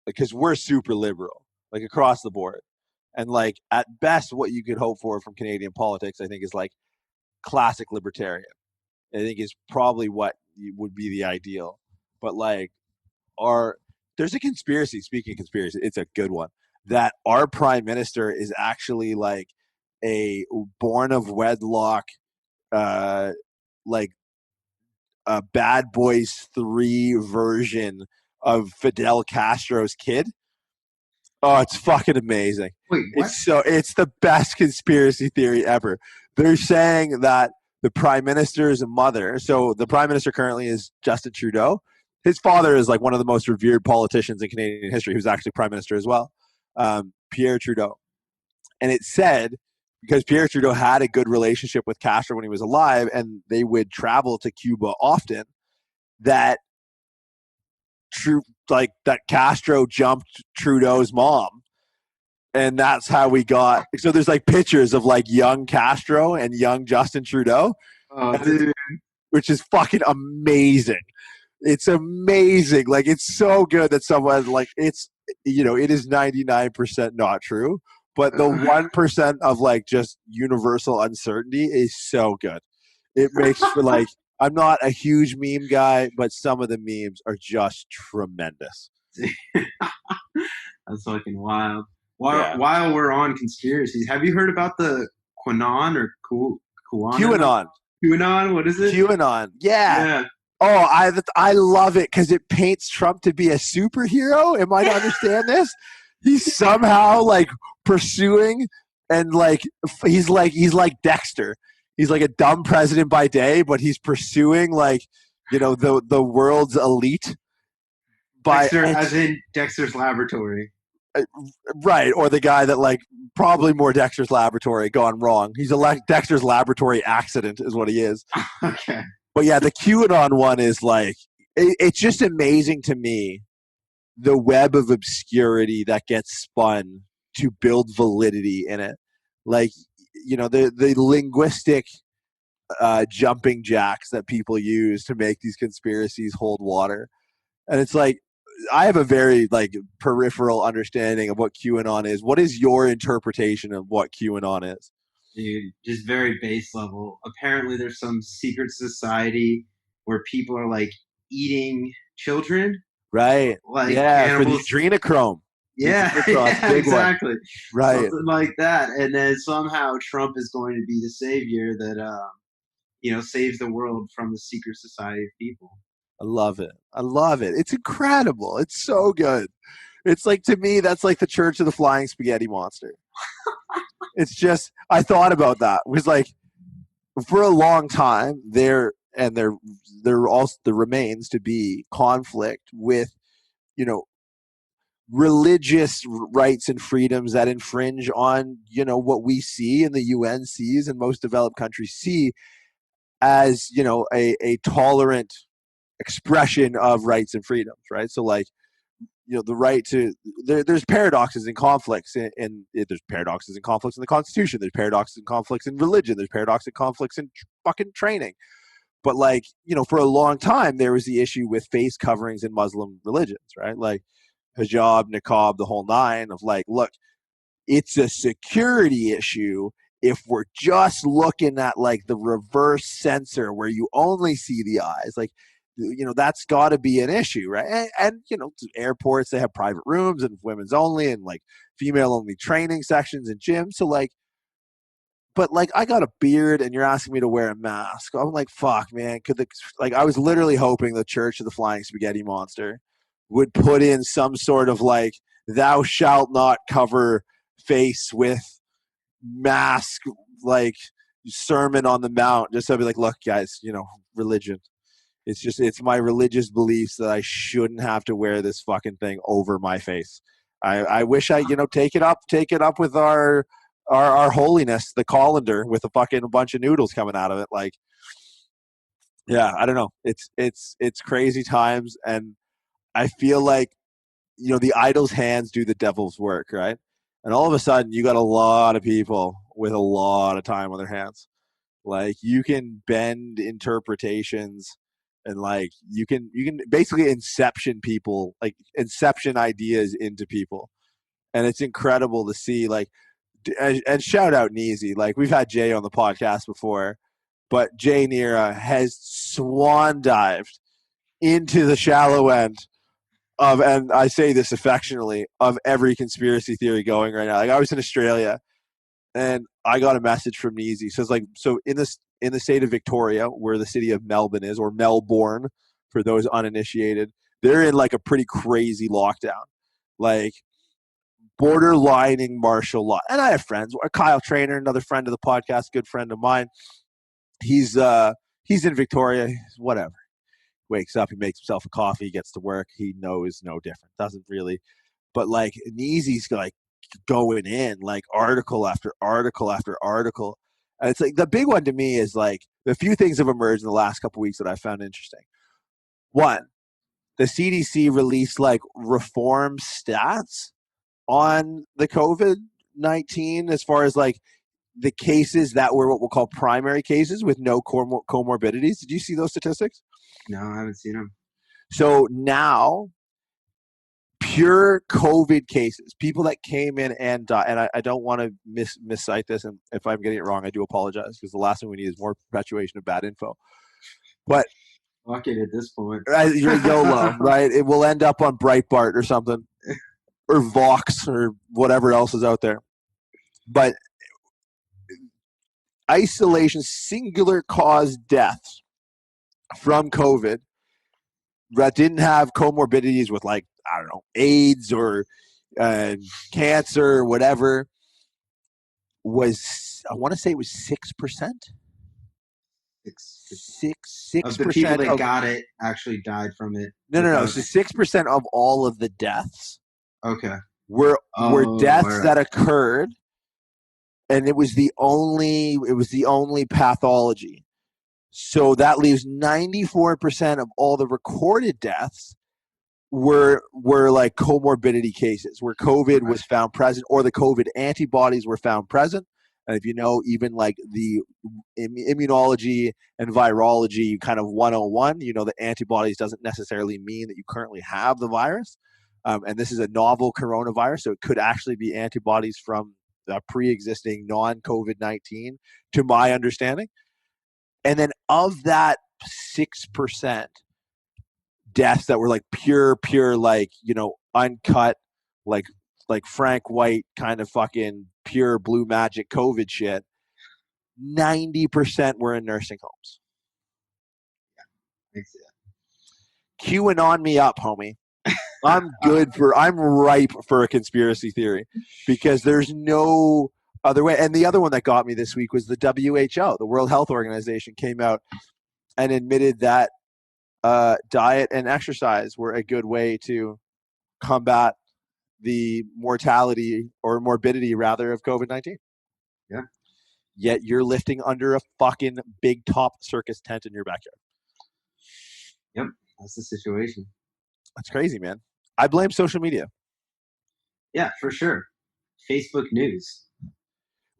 because we're super liberal, like across the board. And like at best what you could hope for from Canadian politics, I think, is like classic libertarian. I think is probably what would be the ideal. But like there's a conspiracy, speaking of conspiracy, it's a good one, that our prime minister is actually like a born of wedlock, like a Bad Boys 3 version of Fidel Castro's kid. Oh, it's fucking amazing. Wait, what? It's the best conspiracy theory ever. They're saying that the prime minister's mother, so the prime minister currently is Justin Trudeau. His father is like one of the most revered politicians in Canadian history, who's actually prime minister as well, Pierre Trudeau. And it said, because Pierre Trudeau had a good relationship with Castro when he was alive, and they would travel to Cuba often, that Castro jumped Trudeau's mom. And that's how we got. So there's like pictures of like young Castro and young Justin Trudeau, Dude. which is fucking amazing. It's amazing. Like it's so good that someone like it is 99% not true, but the 1% of like just universal uncertainty is so good. It makes for like, I'm not a huge meme guy, but some of the memes are just tremendous. That's fucking wild. While we're on conspiracies, have you heard about the QAnon or QAnon? QAnon, what is it? QAnon, yeah. Oh, I love it because it paints Trump to be a superhero. Am I to understand this? He's somehow like pursuing, and like he's like Dexter. He's like a dumb president by day, but he's pursuing like the world's elite. Dexter, as in Dexter's Laboratory. Right, or the guy that like probably more Dexter's Laboratory gone wrong. He's a Dexter's Laboratory accident is what he is. Okay. But yeah, the QAnon one is like, it's just amazing to me, the web of obscurity that gets spun to build validity in it. Like, the linguistic jumping jacks that people use to make these conspiracies hold water. And it's like, I have a very like peripheral understanding of what QAnon is. What is your interpretation of what QAnon is? Dude, just very base level. Apparently there's some secret society where people are like eating children. Right. Like yeah, for the adrenochrome. Yeah, exactly. One. Right. Something like that. And then somehow Trump is going to be the savior that saves the world from the secret society of people. I love it. It's incredible. It's so good. It's like, to me, that's like the Church of the Flying Spaghetti Monster. It's just, I thought about that. It was like, for a long time, there also remains to be conflict with, religious rights and freedoms that infringe on, what we see and the UN sees and most developed countries see as, a tolerant expression of rights and freedoms, right? So like, the right to there's paradoxes and conflicts and there's paradoxes and conflicts in the Constitution, there's paradoxes and conflicts in religion, there's paradoxes and conflicts in fucking training. But like, for a long time there was the issue with face coverings in Muslim religions, right? Like hijab, niqab, the whole nine of like, look, it's a security issue if we're just looking at like the reverse censor where you only see the eyes. Like, that's got to be an issue, right? And airports, they have private rooms and women's only and like female only training sections and gyms. So like, but like, I got a beard and you're asking me to wear a mask. I'm like, fuck, man. I was literally hoping the Church of the Flying Spaghetti Monster would put in some sort of like, thou shalt not cover face with mask, like Sermon on the Mount. Just so I'd be like, look, guys, religion. It's my religious beliefs that I shouldn't have to wear this fucking thing over my face. I wish I, take it up with our holiness, the colander, with a bunch of noodles coming out of it. Like, yeah, I don't know. It's crazy times. And I feel like, the idol's hands do the devil's work, right? And all of a sudden you got a lot of people with a lot of time on their hands. Like you can bend interpretations and like you can basically inception people, like inception ideas into people. And it's incredible to see, like, and shout out Neezy. Like we've had Jay on the podcast before, but Jay Nira has swan dived into the shallow end of, and I say this affectionately, of every conspiracy theory going right now. Like I was in Australia and I got a message from Neezy. So it's like, so in the state of Victoria, where the city of Melbourne is, or Melbourne for those uninitiated, they're in like a pretty crazy lockdown. Like borderlining martial law. And I have friends, Kyle Trainer, another friend of the podcast, good friend of mine. He's in Victoria, whatever. Wakes up, he makes himself a coffee, gets to work. He knows no different. Doesn't really, but like Neezy's like going in like article after article after article. And it's like the big one to me is like the few things have emerged in the last couple of weeks that I found interesting. One, the CDC released like reform stats on the COVID-19 as far as like the cases that were what we'll call primary cases with no comorbidities. Did you see those statistics? No, I haven't seen them. So now, pure COVID cases, people that came in and died, and I don't want to miscite this, and if I'm getting it wrong, I do apologize, because the last thing we need is more perpetuation of bad info. But fuck it at this point. You're YOLO, right? It will end up on Breitbart or something, or Vox, or whatever else is out there. But isolation, singular cause deaths from COVID that didn't have comorbidities with, like, I don't know, AIDS or cancer or whatever, was, I want to say it was 6%. 6% of the people that got it actually died from it. No. So 6% of all of the deaths, okay, were deaths that occurred, and it was the only pathology. So that leaves 94% of all the recorded deaths were like comorbidity cases where COVID was found present, or the COVID antibodies were found present. And if you know, even like the immunology and virology kind of 101, you know, the antibodies doesn't necessarily mean that you currently have the virus. And this is a novel coronavirus, so it could actually be antibodies from the pre-existing non-COVID-19, to my understanding. And then of that 6% deaths that were like pure, like, you know, uncut, like Frank White kind of fucking pure blue magic COVID shit, 90% were in nursing homes. Yeah. QAnon me up, homie. I'm ripe for a conspiracy theory, because there's no other way. And the other one that got me this week was the WHO, the World Health Organization, came out and admitted that diet and exercise were a good way to combat the mortality, or morbidity rather, of COVID-19. Yeah. Yet you're lifting under a fucking big top circus tent in your backyard. Yep. That's the situation. That's crazy, man. I blame social media. Yeah, for sure. Facebook news.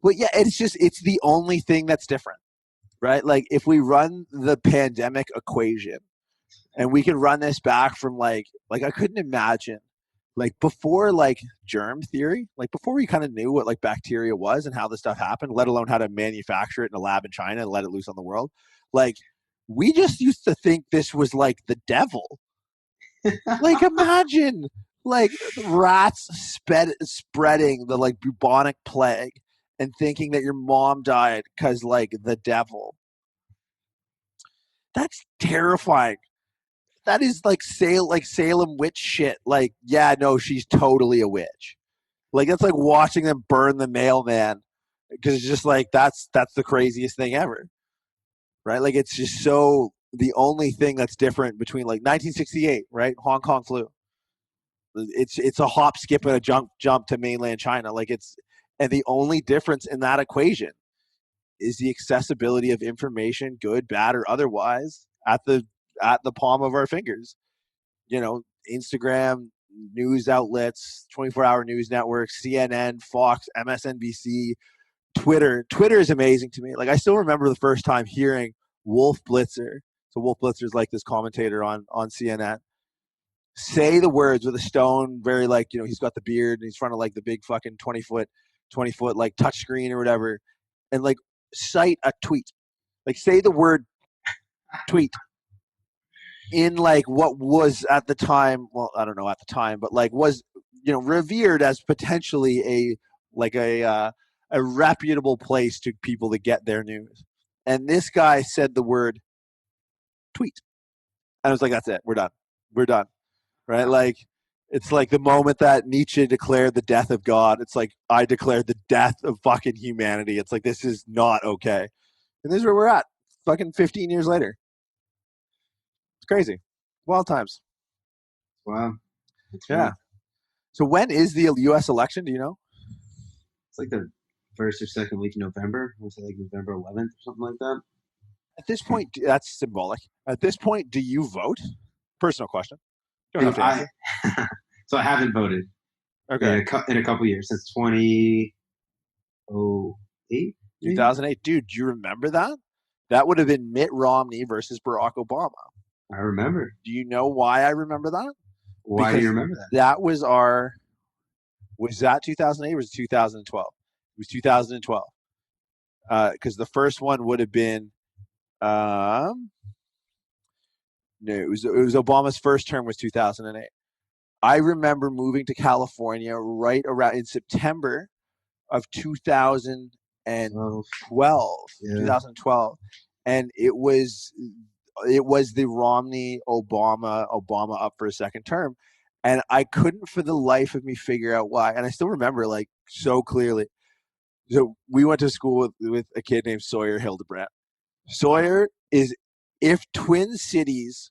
Well, yeah, it's the only thing that's different, right? Like if we run the pandemic equation, and we can run this back from like I couldn't imagine, like before like germ theory, like before we kind of knew what like bacteria was and how this stuff happened, let alone how to manufacture it in a lab in China and let it loose on the world. Like we just used to think this was like the devil. Like imagine like rats spreading the like bubonic plague and thinking that your mom died because like the devil. That's terrifying. That is like Salem witch shit. Like, yeah, no, she's totally a witch. Like that's like watching them burn the mailman, because it's just like that's the craziest thing ever, right? Like it's just so the only thing that's different between like 1968, right? Hong Kong flu. It's a hop, skip, and a jump to mainland China. Like and the only difference in that equation is the accessibility of information, good, bad, or otherwise, at the palm of our fingers. You know, Instagram, news outlets, 24-hour news networks, CNN, Fox, MSNBC, Twitter is amazing to me. Like, I still remember the first time hearing Wolf Blitzer. So Wolf Blitzer is like this commentator on CNN. Say the words with a stone, very like, you know, he's got the beard and he's in front of like the big fucking 20 foot like touch screen or whatever, and like cite a tweet. Like, say the word tweet in like what was at the time, well, I don't know at the time, but like was, you know, revered as potentially a reputable place to people to get their news. And this guy said the word tweet. And I was like, that's it. We're done. Right? Like, it's like the moment that Nietzsche declared the death of God. It's like, I declared the death of fucking humanity. It's like, this is not okay. And this is where we're at fucking 15 years later. It's crazy. Wild times. Wow. That's Yeah. right. So when is the U.S. election? Do you know? It's like the first or second week in November. I want to say like November 11th or something like that. At this point, that's symbolic. At this point, do you vote? Personal question. You don't have to answer. So I haven't voted. Okay. In a couple years, since 2008. 2008. Dude, do you remember that? That would have been Mitt Romney versus Barack Obama. I remember. Do you know why I remember that? Why do you remember that? That was was that 2008 or was it 2012? It was 2012. Because the first one would have been, no, it was Obama's first term was 2008. I remember moving to California right around in September of 2012, Yeah. 2012, and it was the Romney Obama up for a second term, and I couldn't for the life of me figure out why. And I still remember like so clearly. So we went to school with a kid named Sawyer Hildebrandt. Sawyer is, if Twin Cities,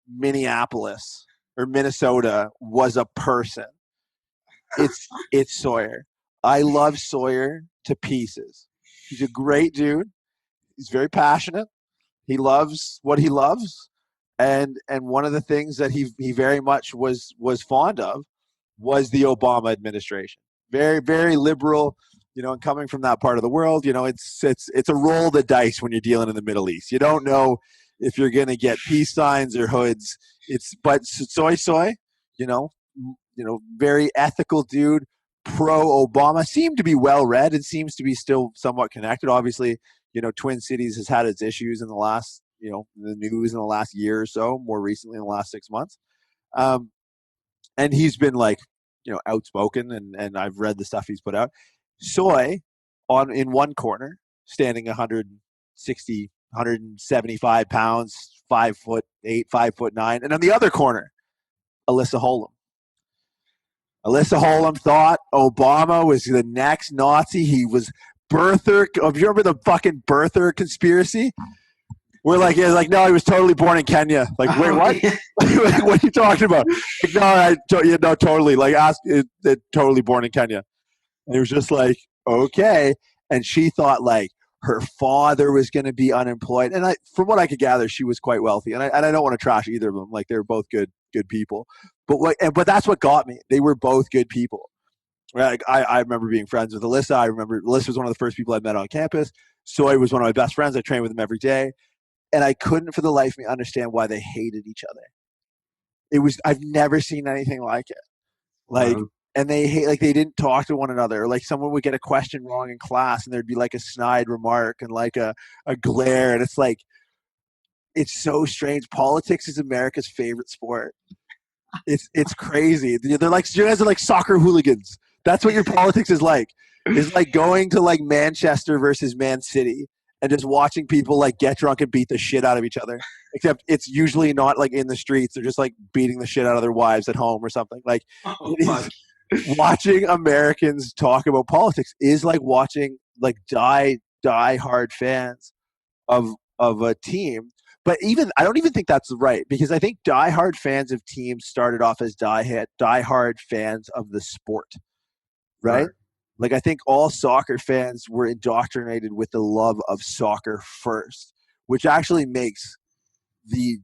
Minneapolis or Minnesota was a person, it's Sawyer. I love Sawyer to pieces. He's a great dude. He's very passionate. He loves what he loves, and one of the things that he very much was fond of was the Obama administration. Very, very liberal, you know, and coming from that part of the world, you know, it's a roll of the dice when you're dealing in the Middle East. You don't know if you're going to get peace signs or hoods. But soy, you know, very ethical dude, pro Obama, seemed to be well read and seems to be still somewhat connected. Obviously, you know, Twin Cities has had its issues in the last, you know, the news in the last year or so, more recently in the last 6 months. And he's been like, you know, outspoken, and I've read the stuff he's put out. Soy in one corner, standing 160, 175 pounds, 5'8", 5'9", and on the other corner, Alyssa Holem. Alyssa Holem thought Obama was the next Nazi. He was birther. Do you remember the fucking birther conspiracy? We're like, yeah, like, no, he was totally born in Kenya. Like, wait, what? What are you talking about? Like, no, totally. Like, totally born in Kenya. And it was just like, okay. And she thought like her father was going to be unemployed. And from what I could gather, she was quite wealthy. And I don't want to trash either of them. Like, they were both good people. But that's what got me. They were both good people. Like, I remember being friends with Alyssa. I remember Alyssa was one of the first people I met on campus. Soy was one of my best friends. I trained with him every day. And I couldn't for the life of me understand why they hated each other. I've never seen anything like it. Like, and they didn't talk to one another. Or like, someone would get a question wrong in class and there'd be like a snide remark and like a glare. And it's like, it's so strange. Politics is America's favorite sport. It's crazy. They're like, you guys are like soccer hooligans. That's what your politics is like. It's like going to like Manchester versus Man City and just watching people like get drunk and beat the shit out of each other. Except it's usually not like in the streets. They're just like beating the shit out of their wives at home or something. Like, watching Americans talk about politics is like watching like die hard fans of a team. But I don't even think that's right, because I think die hard fans of teams started off as die hard fans of the sport, right? Like, I think all soccer fans were indoctrinated with the love of soccer first, which actually makes the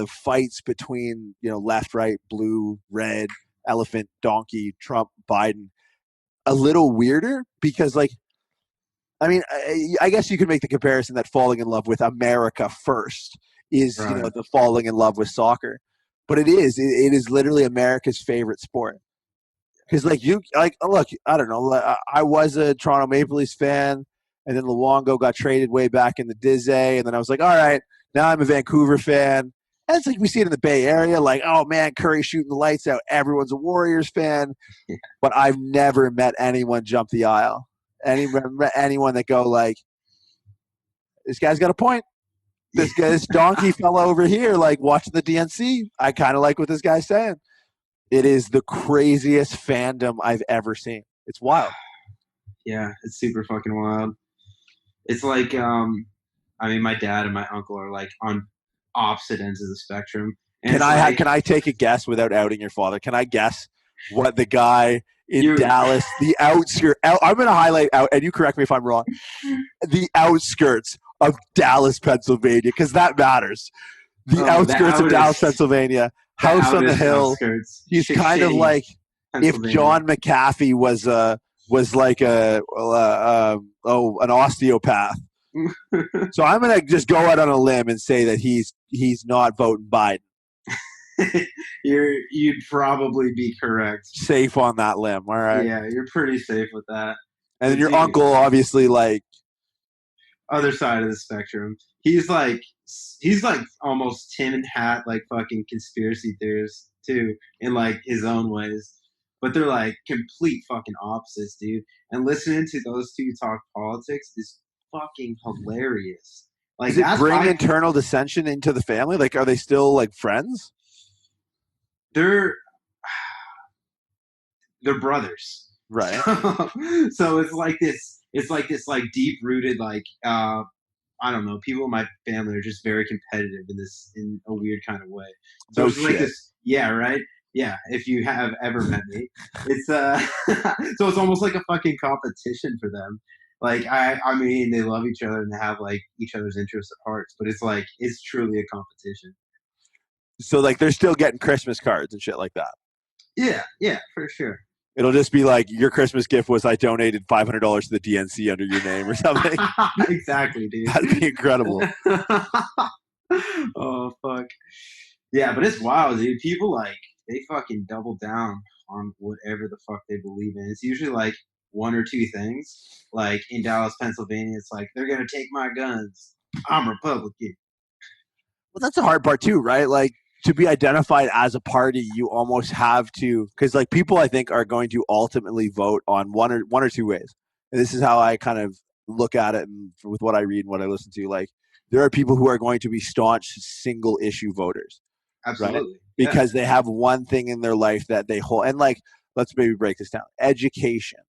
fights between, you know, left, right, blue, red, elephant, donkey, Trump, Biden, a little weirder because, like, I mean, I guess you could make the comparison that falling in love with America first is, Right. you know, the falling in love with soccer. But it is literally America's favorite sport. Because, like, look, I don't know. I was a Toronto Maple Leafs fan, and then Luongo got traded way back in the Dizzy, and then I was like, all right, now I'm a Vancouver fan. And it's like we see it in the Bay Area, like, oh, man, Curry shooting the lights out. Everyone's a Warriors fan. Yeah. But I've never met anyone jump the aisle. Anyone that go like, this guy's got a point. This donkey fella over here, like watching the DNC, I kind of like what this guy's saying. It is the craziest fandom I've ever seen. It's wild. Yeah, it's super fucking wild. It's like, I mean, my dad and my uncle are like on opposite ends of the spectrum. And can I take a guess without outing your father? Can I guess what the guy in Dallas, the outskirts? I'm going to highlight out, and you correct me if I'm wrong. The outskirts of Dallas, Pennsylvania, because that matters. The outskirts of Dallas, Pennsylvania. House on the hill. Outskirts. He's kind of like if John McAfee was like an osteopath. So I'm gonna just go out on a limb and say that he's not voting Biden. You'd probably be correct. Safe on that limb, all right? Yeah, you're pretty safe with that. And then your uncle, obviously, like other side of the spectrum. He's like almost Tim and Hat, like fucking conspiracy theorists too, in like his own ways. But they're like complete fucking opposites, dude. And listening to those two talk politics is fucking hilarious. Like, does it bring internal dissension into the family? Like, are they still like friends? They're brothers, right? So it's like this like deep rooted like I don't know. People in my family are just very competitive in a weird kind of way. So it's like this, yeah, right. Yeah, if you have ever met me, it's so it's almost like a fucking competition for them. Like I mean, they love each other and they have like each other's interests at heart, but it's like it's truly a competition. So like they're still getting Christmas cards and shit like that. Yeah, for sure. It'll just be like your Christmas gift was I donated $500 to the DNC under your name or something. Exactly, dude. That'd be incredible. Oh fuck. Yeah, but it's wild, dude. People like they fucking double down on whatever the fuck they believe in. It's usually like one or two things. Like in Dallas, Pennsylvania, it's like they're gonna take my guns. I'm Republican. Well, that's the hard part too, right? Like to be identified as a party, you almost have to, because like people I think are going to ultimately vote on one or two ways. And this is how I kind of look at it, and with what I read and what I listen to, like there are people who are going to be staunch single issue voters. Absolutely. Right? Because they have one thing in their life that they hold. And like, let's maybe break this down. Education,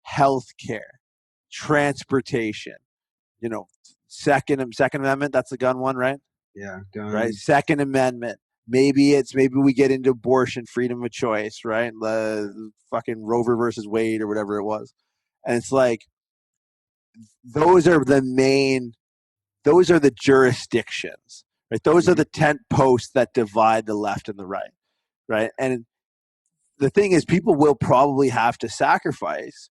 healthcare, transportation, you know, Second Amendment, that's the gun one, right? Yeah, guns. Right. Second Amendment. Maybe we get into abortion, freedom of choice, right? The fucking Rover versus Wade or whatever it was. And it's like, those are the jurisdictions, right? Those are the tent posts that divide the left and the right, right? And the thing is, people will probably have to sacrifice.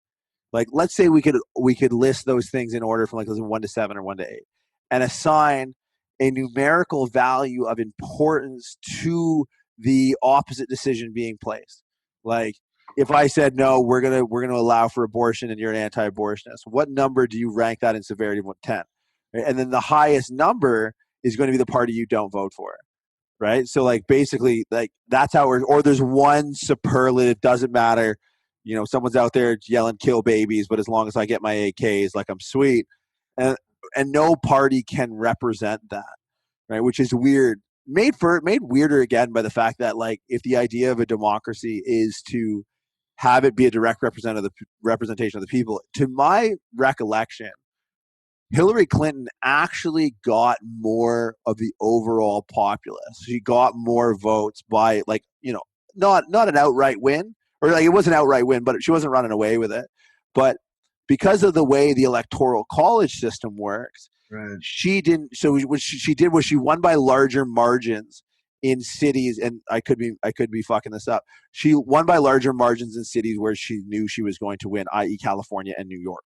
Like, let's say we could list those things in order from like 1 to 7 or 1 to 8, and assign a numerical value of importance to the opposite decision being placed. Like, if I said no, we're gonna allow for abortion, and you're an anti-abortionist, what number do you rank that in severity of 10? Right? And then the highest number is going to be the party you don't vote for, right? So like basically, like that's how or there's one superlative, doesn't matter. You know, someone's out there yelling "kill babies," but as long as I get my AKs, like I'm sweet, and no party can represent that, right? Which is weird. Made weirder again by the fact that like if the idea of a democracy is to have it be a direct representation of the people, to my recollection, Hillary Clinton actually got more of the overall populace. She got more votes by like, you know, not an outright win, or like it was an outright win, but she wasn't running away with it. But because of the way the electoral college system works, right, she didn't. So what she did was she won by larger margins in cities, and I could be fucking this up. She won by larger margins in cities where she knew she was going to win, i.e. California and New York,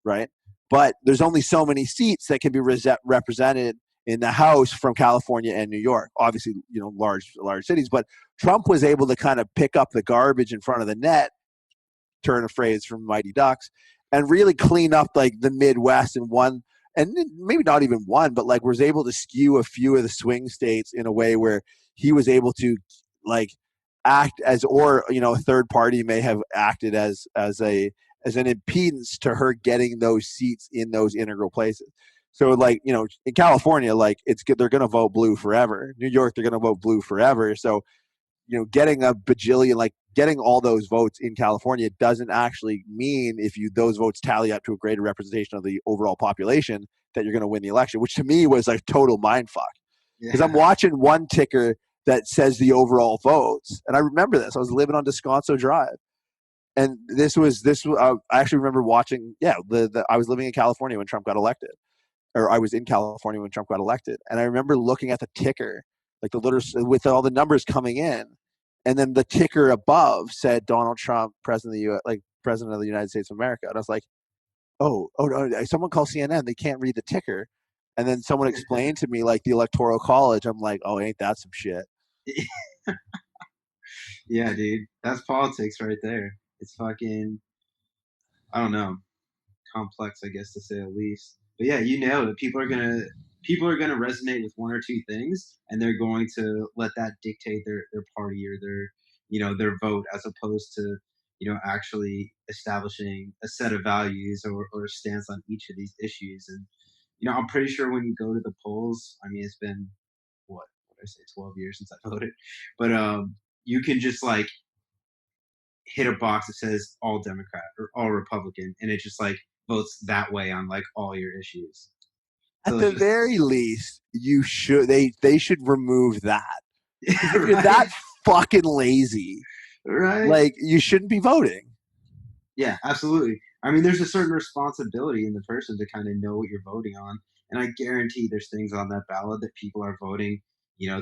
right? But there's only so many seats that can be represented in the House from California and New York. Obviously, large cities, but Trump was able to kind of pick up the garbage in front of the net, turn a phrase from Mighty Ducks, and really clean up like the Midwest and one, and maybe not even one, but like was able to skew a few of the swing states in a way where he was able to like act as, or a third party may have acted as an impedance to her getting those seats in those integral places. So like, in California, like it's good, they're going to vote blue forever. New York, they're going to vote blue forever. So, getting a bajillion, like getting all those votes in California doesn't actually mean if those votes tally up to a greater representation of the overall population that you're going to win the election, which to me was like total mind fuck. Because I'm watching one ticker that says the overall votes. And I remember this. I was living on Descanso Drive. And this was I actually remember watching, I was living in California when Trump got elected. Or I was in California when Trump got elected. And I remember looking at the ticker, like the letters with all the numbers coming in. And then the ticker above said Donald Trump, President of the United States of America. And I was like, oh, no, someone call CNN. They can't read the ticker. And then someone explained to me like the Electoral College. I'm like, oh, ain't that some shit? Yeah, dude. That's politics right there. It's fucking, I don't know, complex, I guess, to say the least. But yeah, that people are gonna resonate with one or two things, and they're going to let that dictate their party or their vote, as opposed to actually establishing a set of values or a stance on each of these issues. And I'm pretty sure when you go to the polls, I mean, it's been what did I say, 12 years since I voted, but you can just like hit a box that says all Democrat or all Republican, and it just like votes that way on like all your issues. So at the very least, they should remove that. If you're that fucking lazy, right? Like you shouldn't be voting. Yeah, absolutely. I mean, there's a certain responsibility in the person to kind of know what you're voting on, and I guarantee there's things on that ballot that people are voting,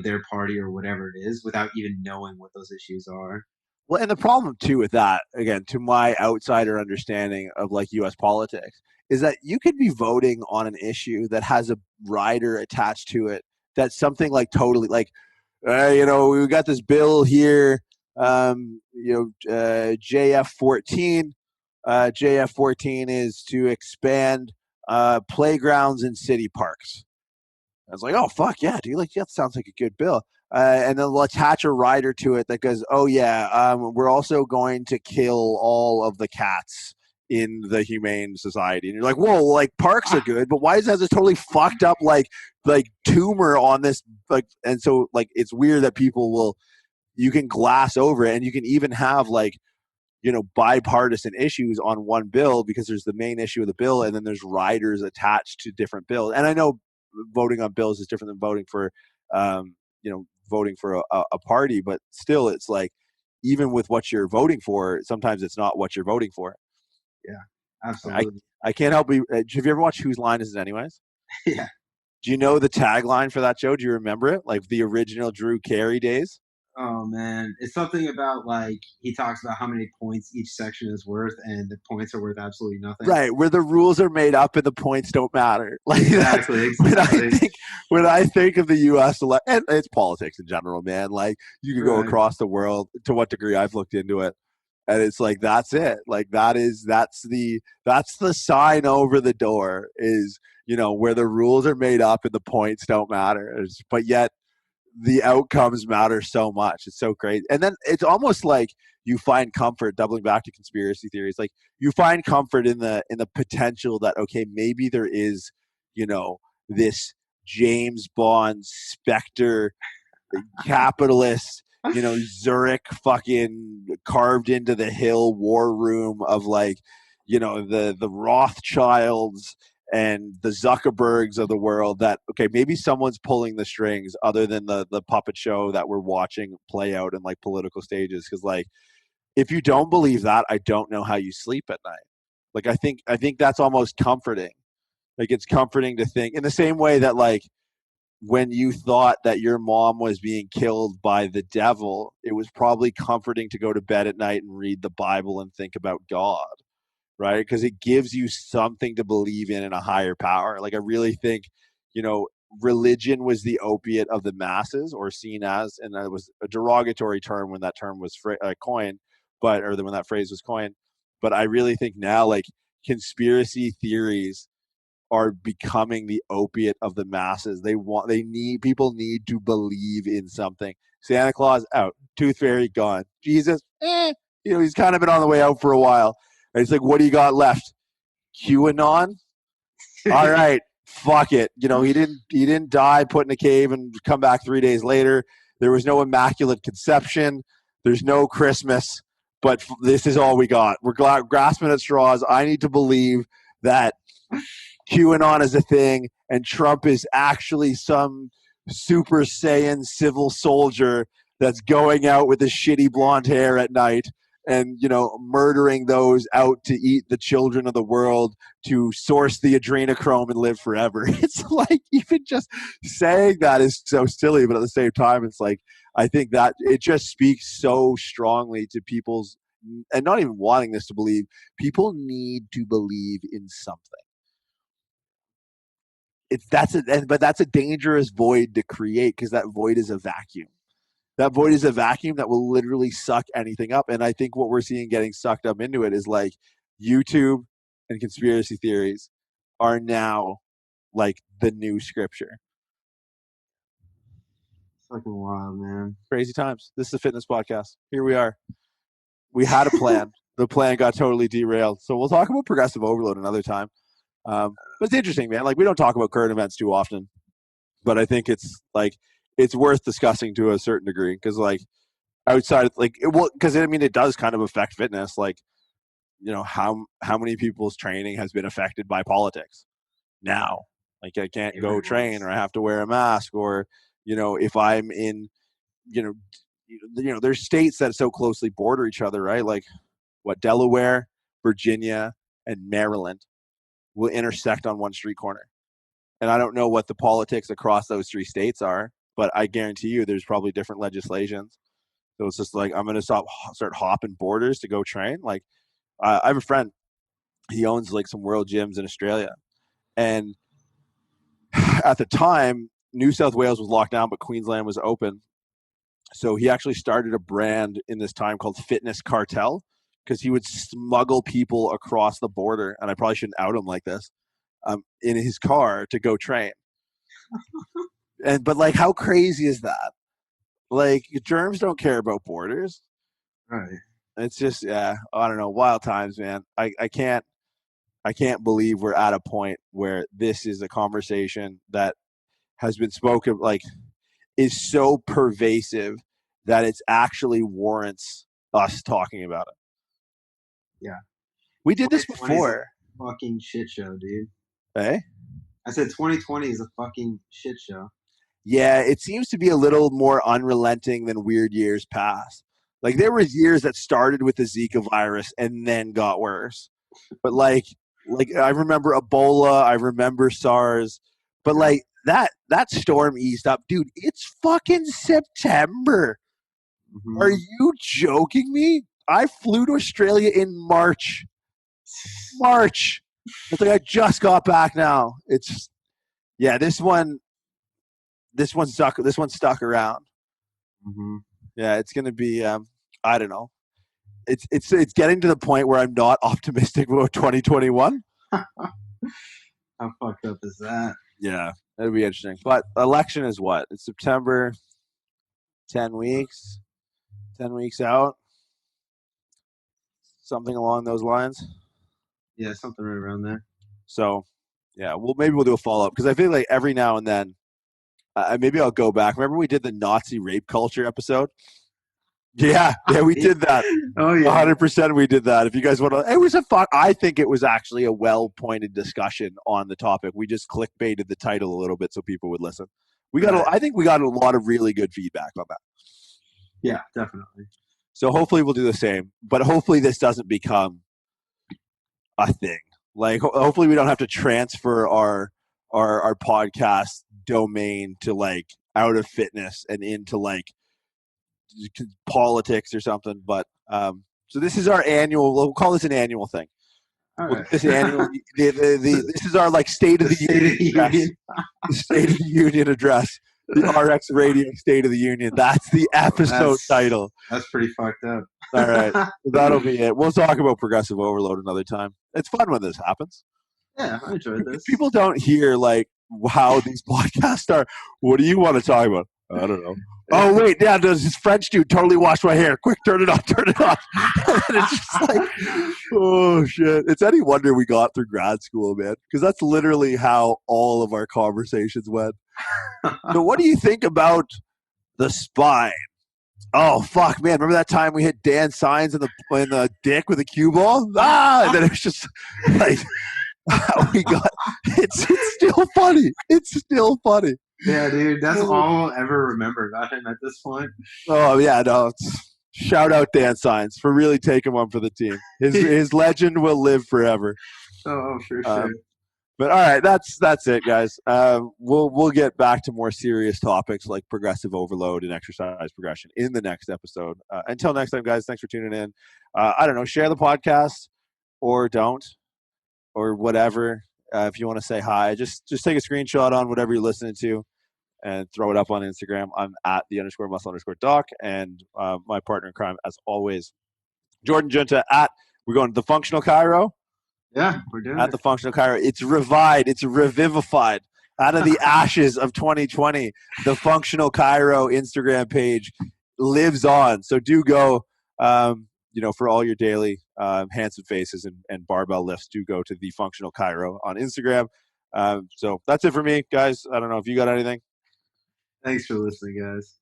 their party or whatever it is, without even knowing what those issues are. Well, and the problem too with that, again, to my outsider understanding of like U.S. politics, is that you could be voting on an issue that has a rider attached to it that's something like totally like, we got this bill here, JF14. JF14 is to expand playgrounds in city parks. I was like, oh, fuck yeah, dude. Like, that sounds like a good bill. And then they'll attach a rider to it that goes, oh, yeah, we're also going to kill all of the cats in the Humane Society. And you're like, whoa, like parks are good, but why is that this totally fucked up like tumor on this? Like, and so like it's weird that you can glass over it, and you can even have like, bipartisan issues on one bill because there's the main issue of the bill, and then there's riders attached to different bills. And I know voting on bills is different than voting for voting for a party, but still it's like, even with what you're voting for, sometimes it's not what you're voting for. Yeah, absolutely. I can't help you. Have you ever watched Whose Line Is It Anyways? Yeah. Do you know the tagline for that show? Do you remember it? Like the original Drew Carey days? Oh man, it's something about like he talks about how many points each section is worth, and the points are worth absolutely nothing. Right, where the rules are made up and the points don't matter. Like exactly. When I think of the U.S. and it's politics in general, man. Like you can go across the world. To what degree I've looked into it, and it's like that's it. Like that's the sign over the door is where the rules are made up and the points don't matter. But yet the outcomes matter so much. It's so great. And then it's almost like you find comfort, doubling back to conspiracy theories, like you find comfort in the potential that, okay, maybe there is, this James Bond Spectre capitalist, Zurich fucking carved into the hill war room of like, the Rothschilds and the Zuckerbergs of the world that, okay, maybe someone's pulling the strings other than the puppet show that we're watching play out in like political stages. Because like, if you don't believe that, I don't know how you sleep at night. Like, I think that's almost comforting. Like, it's comforting to think in the same way that like, when you thought that your mom was being killed by the devil, it was probably comforting to go to bed at night and read the Bible and think about God, right? Because it gives you something to believe in a higher power. Like, I really think, religion was the opiate of the masses, or seen as, and that was a derogatory term when that term was coined, or when that phrase was coined. But I really think now, like, conspiracy theories are becoming the opiate of the masses. People need to believe in something. Santa Claus out, Tooth Fairy gone, Jesus, he's kind of been on the way out for a while. And it's like, what do you got left? QAnon? All right, fuck it. He didn't die, put in a cave, and come back 3 days later. There was no immaculate conception. There's no Christmas. But this is all we got. We're grasping at straws. I need to believe that QAnon is a thing, and Trump is actually some Super Saiyan civil soldier that's going out with his shitty blonde hair at night and, murdering those out to eat the children of the world, to source the adrenochrome and live forever. It's like, even just saying that is so silly, but at the same time, it's like, I think that it just speaks so strongly to people's, and not even wanting this to believe, people need to believe in something. But that's a dangerous void to create, because that void is a vacuum. That void is a vacuum that will literally suck anything up. And I think what we're seeing getting sucked up into it is, like, YouTube and conspiracy theories are now like the new scripture. Fucking wild, man. Crazy times. This is a fitness podcast. Here we are. We had a plan. The plan got totally derailed. So we'll talk about progressive overload another time. But it's interesting, man. Like, we don't talk about current events too often, but I think it's worth discussing to a certain degree, because, like, outside, like, it does kind of affect fitness. Like, how many people's training has been affected by politics now? Like, I can't go train, or I have to wear a mask, or, if I'm in, there's states that so closely border each other, right? Like, Delaware, Virginia, and Maryland will intersect on one street corner. And I don't know what the politics across those three states are, but I guarantee you there's probably different legislations. So it's just like, I'm going to start hopping borders to go train. Like, I have a friend, he owns like some world gyms in Australia. And at the time, New South Wales was locked down, but Queensland was open. So he actually started a brand in this time called Fitness Cartel, because he would smuggle people across the border, and I probably shouldn't out him like this, in his car to go train. But like, how crazy is that? Like, germs don't care about borders. Right. It's just, I don't know, wild times, man. I can't believe we're at a point where this is a conversation that has been spoken, like, is so pervasive that it's actually warrants us talking about it. Yeah. We did this before. Fucking shit show, dude. Hey? I said 2020 is a fucking shit show. Yeah, it seems to be a little more unrelenting than weird years past. Like, there was years that started with the Zika virus and then got worse. But like I remember Ebola, I remember SARS, but like that storm eased up. Dude, it's fucking September. Mm-hmm. Are you joking me? I flew to Australia in March. It's like I just got back now. It's, yeah, this one stuck around. Mm-hmm. Yeah, it's gonna be I don't know. It's getting to the point where I'm not optimistic about 2021. How fucked up is that? Yeah, that'd be interesting. But election is what? It's September. 10 weeks. 10 weeks out. Something along those lines. Yeah, something right around there. So, yeah, maybe we'll do a follow-up, because I feel like every now and then, maybe I'll go back. Remember we did the Nazi rape culture episode? Yeah, we did that. Oh yeah, 100% we did that. If you guys want to, it was I think it was actually a well-pointed discussion on the topic. We just clickbaited the title a little bit so people would listen. I think we got a lot of really good feedback on that. Yeah, definitely. So hopefully we'll do the same, but hopefully this doesn't become a thing. Like, hopefully we don't have to transfer our podcast domain to like out of fitness and into like politics or something. But so this is our annual. We'll call this an annual thing. This annual. This is our like State of the Union address. The State of the Union address. The RX Radio State of the Union. That's the episode title. That's pretty fucked up. All right, that'll be it. We'll talk about progressive overload another time. It's fun when this happens. Yeah, I enjoyed this. People don't hear like how these podcasts are. What do you want to talk about? I don't know. Oh wait, yeah, does this French dude totally wash my hair? Quick, turn it off, turn it off. And it's just like, oh shit. It's any wonder we got through grad school, man, because that's literally how all of our conversations went. So what do you think about the spine? Oh fuck, man! Remember that time we hit Dan Signs in the dick with a cue ball? And then it was just like we got. It's still funny. It's still funny. Yeah, dude, that's all I'll ever remember about him at this point. Oh yeah, no. Shout out Dan Signs for really taking one for the team. His legend will live forever. Oh, for sure. But all right, that's it, guys. We'll get back to more serious topics like progressive overload and exercise progression in the next episode. Until next time, guys, thanks for tuning in. I don't know, share the podcast or don't or whatever. If you want to say hi, just take a screenshot on whatever you're listening to and throw it up on Instagram. I'm at _muscle_doc, and my partner in crime, as always, Jordan Jiunta we're going to the Functional Chiro. Yeah, we're doing at the Functional Chiro. It's revived. It's revivified out of the ashes of 2020. The Functional Chiro Instagram page lives on. So do go, for all your daily hands and faces and barbell lifts, do go to the Functional Chiro on Instagram. So that's it for me, guys. I don't know if you got anything. Thanks for listening, guys.